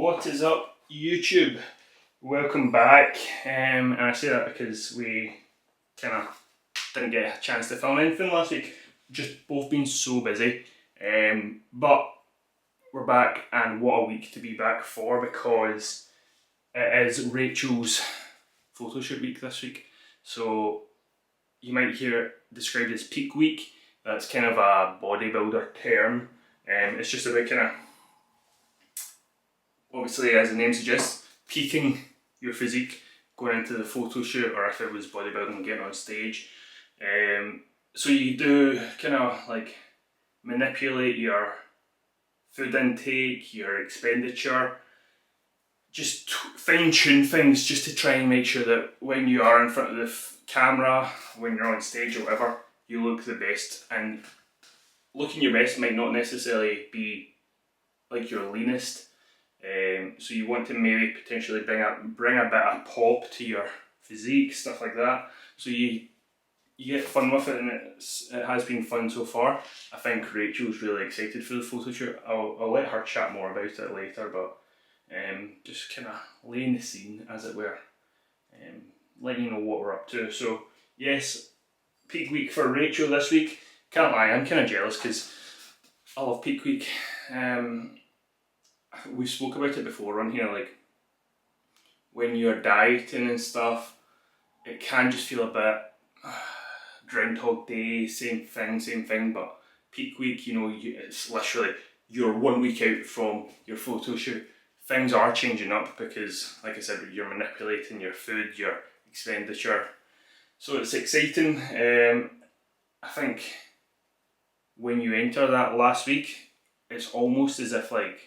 What is up, YouTube? Welcome back. And I say that because we kind of didn't get a chance to film anything last week. Just both been so busy. But we're back, and what a week to be back for, because it is Rachel's photo shoot week this week. So you might hear it described as peak week. That's kind of a bodybuilder term. It's just about kind of, obviously as the name suggests, peaking your physique going into the photo shoot, or if it was bodybuilding, getting on stage. So you do kind of like manipulate your food intake, your expenditure, just fine tune things just to try and make sure that when you are in front of the camera, when you're on stage or whatever, you look the best. And looking your best might not necessarily be like your leanest. So you want to maybe potentially bring a bit of pop to your physique, stuff like that. So you get fun with it, and it has been fun so far. I think Rachel's really excited for the photo shoot. I'll let her chat more about it later, but just kind of laying the scene, as it were, letting you know what we're up to. So yes, peak week for Rachel this week. Can't lie, I'm kind of jealous because I love peak week. We spoke about it before on here, like when you're dieting and stuff, it can just feel a bit Groundhog Day, same thing, but peak week, you know, it's literally you're 1 week out from your photo shoot. Things are changing up because, like I said, you're manipulating your food, your expenditure. So it's exciting. I think when you enter that last week, it's almost as if like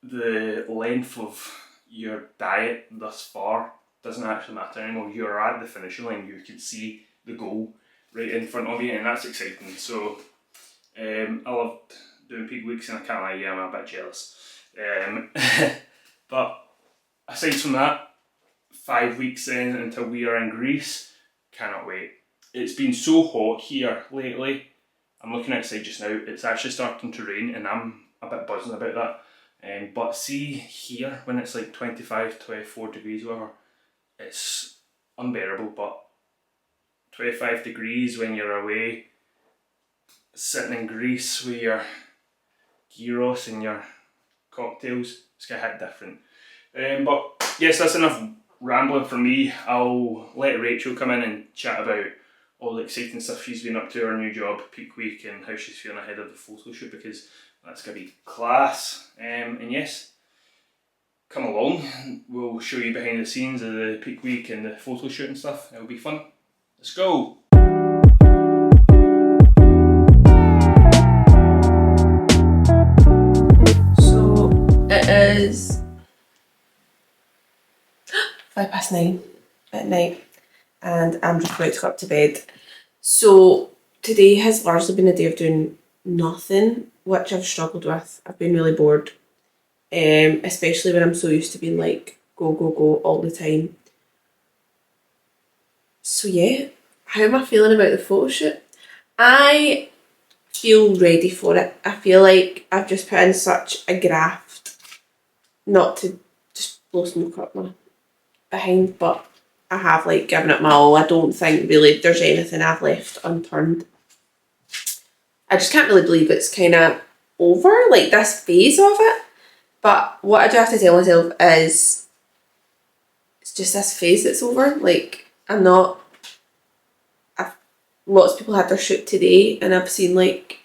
the length of your diet thus far doesn't actually matter anymore. You're at the finishing line, you can see the goal right in front of you, and that's exciting. So I love doing peak weeks, and I can't lie, yeah, I'm a bit jealous. But aside from that, 5 weeks in until we are in Greece, cannot wait. It's been so hot here lately. I'm looking outside just now, it's actually starting to rain, and I'm a bit buzzing about that. But see here, when it's like 25, 24 degrees, whatever, it's unbearable. But 25 degrees when you're away, sitting in Greece with your gyros and your cocktails, it's gonna hit different. But yes, that's enough rambling from me. I'll let Rachel come in and chat about all the exciting stuff she's been up to, her new job, peak week, and how she's feeling ahead of the photo shoot, because that's going to be class. And yes, come along, we'll show you behind the scenes of the peak week and the photo shoot and stuff. It'll be fun. Let's go! So it is 9:05 at night, and I'm just about to go up to bed. So today has largely been a day of doing nothing, which I've struggled with. I've been really bored, especially when I'm so used to being like go all the time. So yeah, how am I feeling about the photo shoot? I feel ready for it. I feel like I've just put in such a graft, not to just blow smoke up my behind, but I have like given it my all. I don't think really there's anything I've left unturned. I just can't really believe it's kind of over, like this phase of it. But what I do have to tell myself is it's just this phase that's over. Like, lots of people had their shoot today, and I've seen like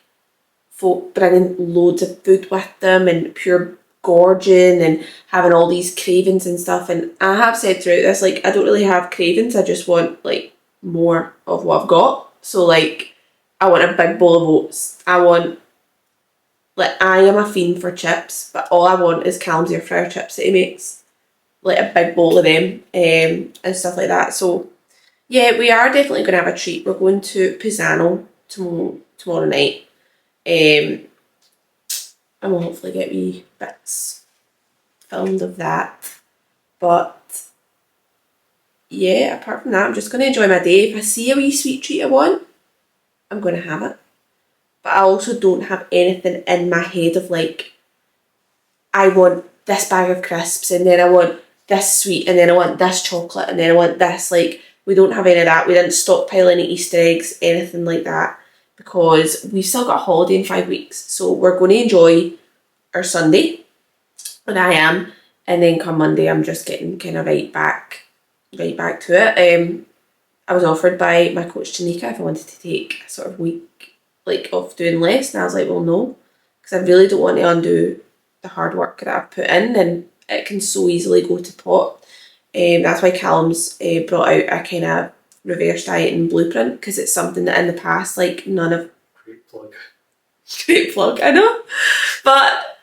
folk bringing loads of food with them and pure gorging and having all these cravings and stuff. And I have said throughout this, like, I don't really have cravings. I just want like more of what I've got. So like, I want a big bowl of oats. I am a fiend for chips, but all I want is Callum's air fryer chips that he makes. Like a big bowl of them, and stuff like that. So yeah, we are definitely going to have a treat. We're going to Pisano tomorrow night. And we'll hopefully get wee bits filmed of that. But yeah, apart from that, I'm just going to enjoy my day. If I see a wee sweet treat I want, I'm going to have it. But I also don't have anything in my head of like, I want this bag of crisps, and then I want this sweet, and then I want this chocolate, and then I want this. Like, we don't have any of that. We didn't stockpile any Easter eggs, anything like that, because we've still got a holiday in 5 weeks. So we're going to enjoy our Sunday, and I am, and then come Monday I'm just getting kind of right back to it. I was offered by my coach Tanika if I wanted to take a sort of week like off doing less, and I was like, well, no, because I really don't want to undo the hard work that I've put in, and it can so easily go to pot. That's why Callum's brought out a kind of reverse dieting blueprint, because it's something that in the past, like, Great plug. Great plug, I know. But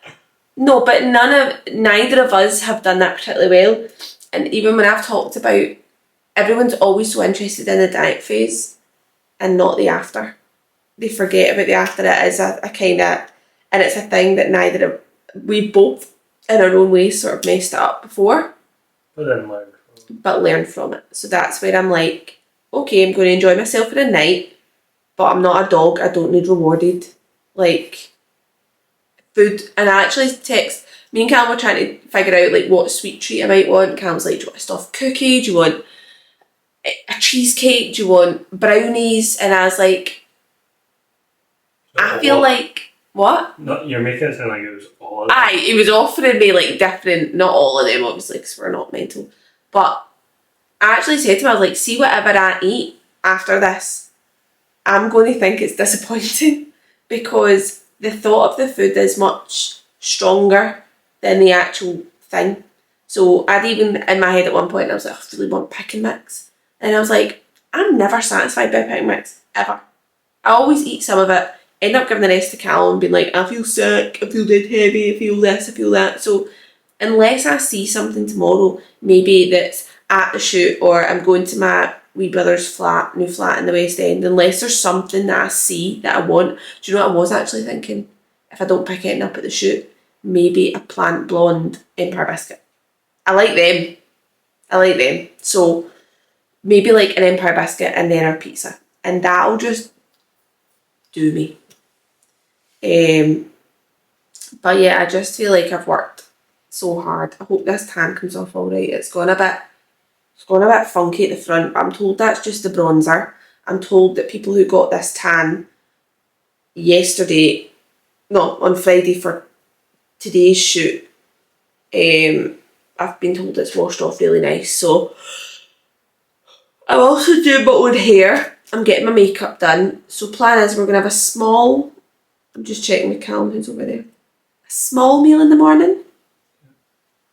no, but neither of us have done that particularly well. And even when I've talked about, everyone's always so interested in the diet phase and not the after. They forget about the after. It is a kind of, and it's a thing that we both in our own ways sort of messed it up before. But then learn from it. But learn from it. So that's where I'm like, okay, I'm going to enjoy myself for a night, but I'm not a dog. I don't need rewarded. Like, food. And I actually text, me and Callum were trying to figure out like what sweet treat I might want. Callum's like, do you want a stuffed cookie? Do you want a cheesecake? Do you want brownies? And I was like, I feel like, what? No, you're making it sound like it was all of them. Aye, he was offering me like different, not all of them obviously because we're not mental, but I actually said to him, I was like, see, whatever I eat after this, I'm going to think it's disappointing because the thought of the food is much stronger than the actual thing. So I'd even, in my head at one point, I was like, I really want pick and mix. And I was like, I'm never satisfied by pick and mix, ever. I always eat some of it, end up giving the rest to Callum, being like, I feel sick, I feel dead heavy, I feel this, I feel that. So unless I see something tomorrow, maybe that's at the shoot, or I'm going to my wee brother's new flat in the West End, unless there's something that I see that I want. Do you know what I was actually thinking? If I don't pick anything up at the shoot, maybe a plant blonde Empire biscuit. I like them. So maybe like an Empire biscuit and then our pizza. And that'll just do me. But yeah, I just feel like I've worked so hard. I hope this tan comes off alright. It's gone a bit funky at the front, but I'm told that's just the bronzer. I'm told that people who got this tan on Friday for today's shoot, I've been told it's washed off really nice. So I'm also doing my own hair. I'm getting my makeup done. So plan is we're going to have a small, I'm just checking with Callum who's over there, a small meal in the morning.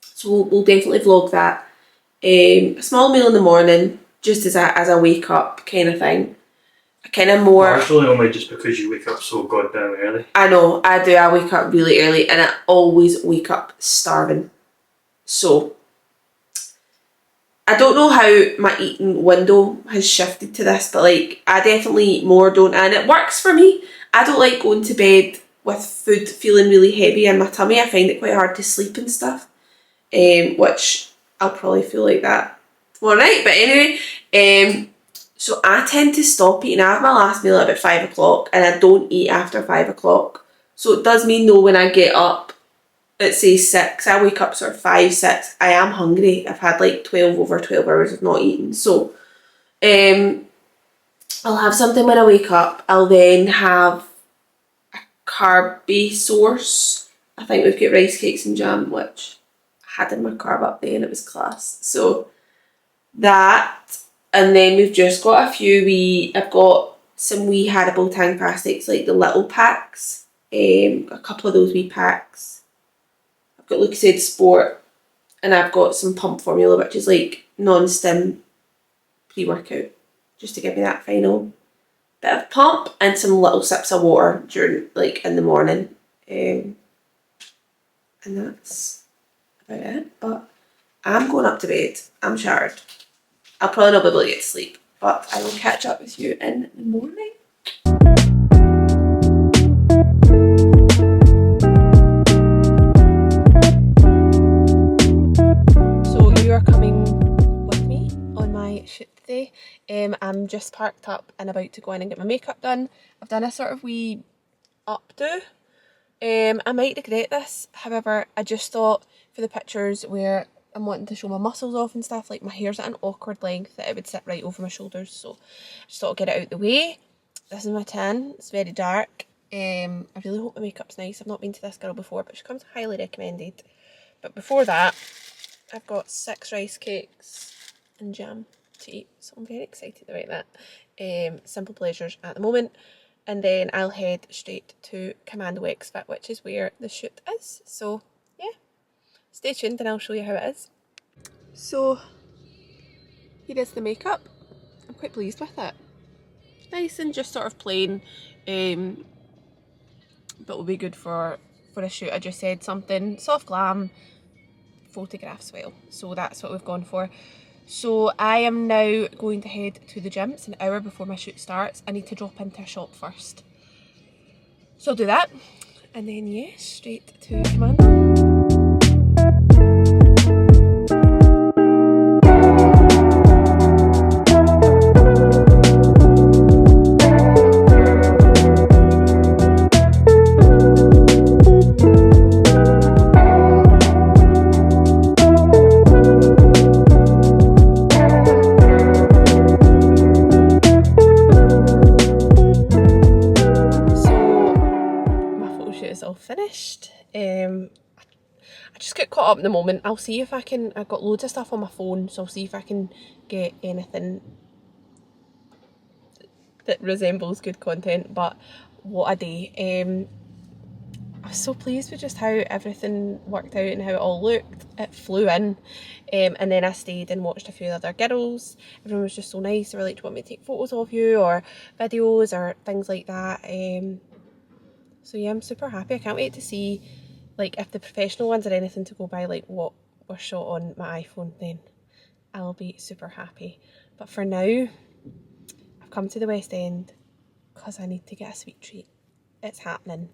So we'll definitely vlog that. A small meal in the morning, just as a wake up kind of thing. A kind of more... Partially only just because you wake up so goddamn early. I know, I do. I wake up really early and I always wake up starving. So I don't know how my eating window has shifted to this, but like I definitely eat more, and it works for me. I don't like going to bed with food feeling really heavy in my tummy. I find it quite hard to sleep and stuff, which I'll probably feel like that tomorrow night. But anyway, so I tend to stop eating. I have my last meal at about 5 o'clock and I don't eat after 5 o'clock. So it does mean though when I get up at say 6, I wake up sort of 5, 6, I am hungry. I've had like 12 hours of not eating. So I'll have something when I wake up. I'll then have a carby source. I think we've got rice cakes and jam, which I had in my carb up there and it was class. So that, and then we've just got a few I've got some wee Haribo Tang plastics, like the little packs, a couple of those wee packs. I've got Lucozade Sport, and I've got some pump formula, which is like non-stim pre-workout, just to give me that final bit of pump, and some little sips of water during, like, in the morning. And that's about it. But I'm going up to bed. I'm shattered. I'll probably not be able to get to sleep, but I will catch up with you in the morning. So you are coming with me on my shoot today. I'm just parked up and about to go in and get my makeup done. I've done a sort of wee updo I might regret this, however, I just thought for the pictures where I'm wanting to show my muscles off and stuff, like my hair's at an awkward length that it would sit right over my shoulders, so I just thought I'd get it out the way. This is my tan, it's very dark. I really hope my makeup's nice. I've not been to this girl before, but she comes highly recommended. But before that, I've got 6 rice cakes and jam to eat, so I'm very excited about that. Simple pleasures at the moment. And then I'll head straight to Commando Exfit, which is where the shoot is. So yeah, stay tuned and I'll show you how it is. So here is the makeup. I'm quite pleased with it. Nice and just sort of plain, but will be good for a shoot. I just said something soft glam, photographs well. So that's what we've gone for. So I am now going to head to the gym. It's an hour before my shoot starts. I need to drop into a shop first. So I'll do that. And then yeah, straight to Commando. Finished. I just get caught up in the moment. I'll see if I can, I've got loads of stuff on my phone, so I'll see if I can get anything that resembles good content. But what a day. I was so pleased with just how everything worked out and how it all looked. It flew in, and then I stayed and watched a few other girls. Everyone was just so nice. They were like, do you want me to take photos of you or videos or things like that. So yeah, I'm super happy. I can't wait to see like if the professional ones are anything to go by, like what was shot on my iPhone, then I'll be super happy. But for now, I've come to the West End because I need to get a sweet treat. It's happening.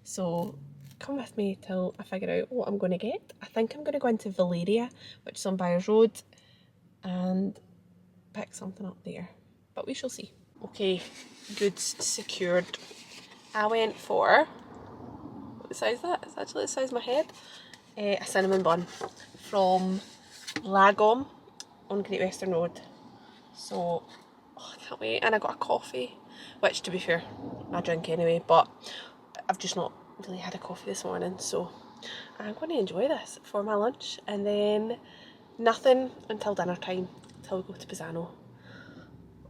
So come with me till I figure out what I'm going to get. I think I'm going to go into Valeria, which is on Byres Road, and pick something up there. But we shall see. Okay, goods secured. I went for, what size is that? It's actually the size of my head. A cinnamon bun from Lagom on Great Western Road. So, oh, I can't wait. And I got a coffee, which to be fair, I drink anyway, but I've just not really had a coffee this morning. So I'm going to enjoy this for my lunch and then nothing until dinner time, till we go to Pisano.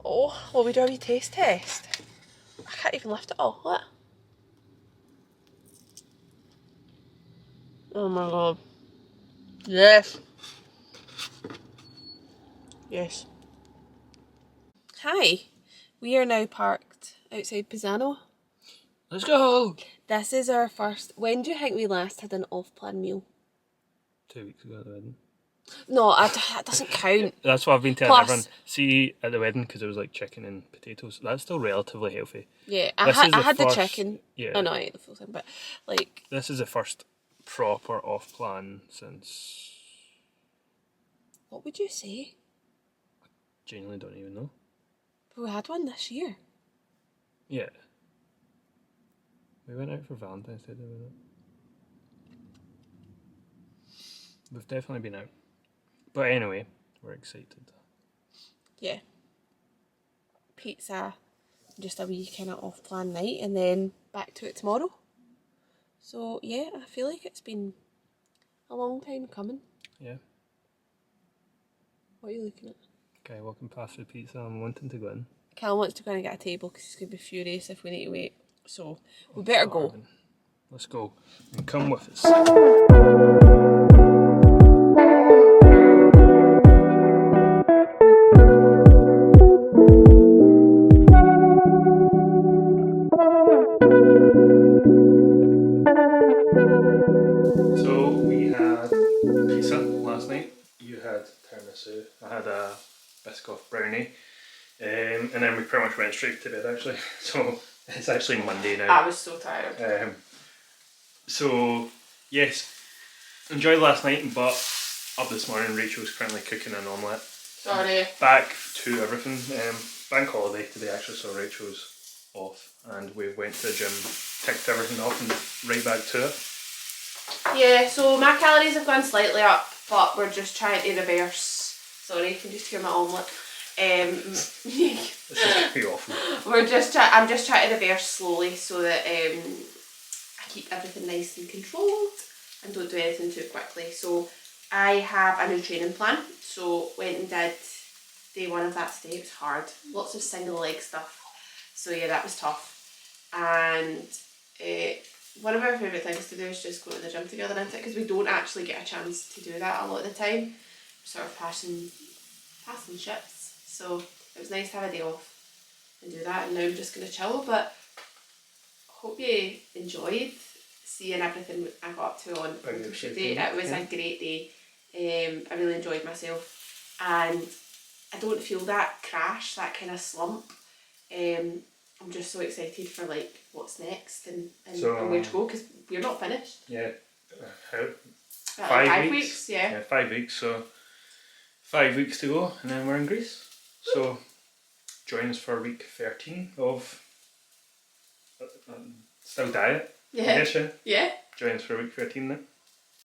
Oh, will we do a wee taste test? I can't even lift it all. Look. Oh my god. Yes. Yes. Hi. We are now parked outside Pisano. Let's go! This is our first... When do you think we last had an off-plan meal? 2 weeks ago at the wedding. No, that doesn't count. That's what I've been telling everyone. See, at the wedding, because it was like chicken and potatoes, that's still relatively healthy. Yeah, I had the chicken. Yeah. Oh no, I ate the full thing, but like... This is the first proper off-plan since... What would you say? Genuinely don't even know. But we had one this year. Yeah. We went out for Valentine's Day, didn't we? We've definitely been out. But anyway, we're excited. Yeah. Pizza, just a wee kind of off-plan night, and then back to it tomorrow. So yeah, I feel like it's been a long time coming. Yeah. What are you looking at? Okay, walking past the pizza, I'm wanting to go in. Cal wants to go and get a table because he's going to be furious if we need to wait. So we better go. Let's go. And come with us. So we had pizza last night. You had tiramisu. I had a biscoff brownie. And then we pretty much went straight to bed actually. So it's actually Monday now. I was so tired. So yes, enjoyed last night, but up this morning Rachel's currently cooking an omelette. Sorry. Back to everything. Bank holiday today actually, so Rachel's off, and we went to the gym, ticked everything off, and right back to it. Yeah, so my calories have gone slightly up, but we're just trying to reverse. Sorry, you can just hear my omelette. This is pretty awful. I'm just trying to reverse slowly so that I keep everything nice and controlled and don't do anything too quickly. So I have a new training plan. So went and did day one of that today. It was hard. Lots of single leg stuff. So yeah, that was tough. And one of our favourite things to do is just go to the gym together, isn't it? Because we don't actually get a chance to do that a lot of the time. We're sort of passing ships. So it was nice to have a day off and do that, and now I'm just going to chill. But hope you enjoyed seeing everything I got up to on PHOTOSHOOT day. It was a great day. I really enjoyed myself, and I don't feel that crash, that kind of slump. I'm just so excited for like what's next and where to go, because we're not finished. Yeah, how? 5 weeks. Yeah, 5 weeks. So 5 weeks to go, and then we're in Greece. So join us for week 13 of still diet. Yeah. I guess, yeah. Join us for week 13 then.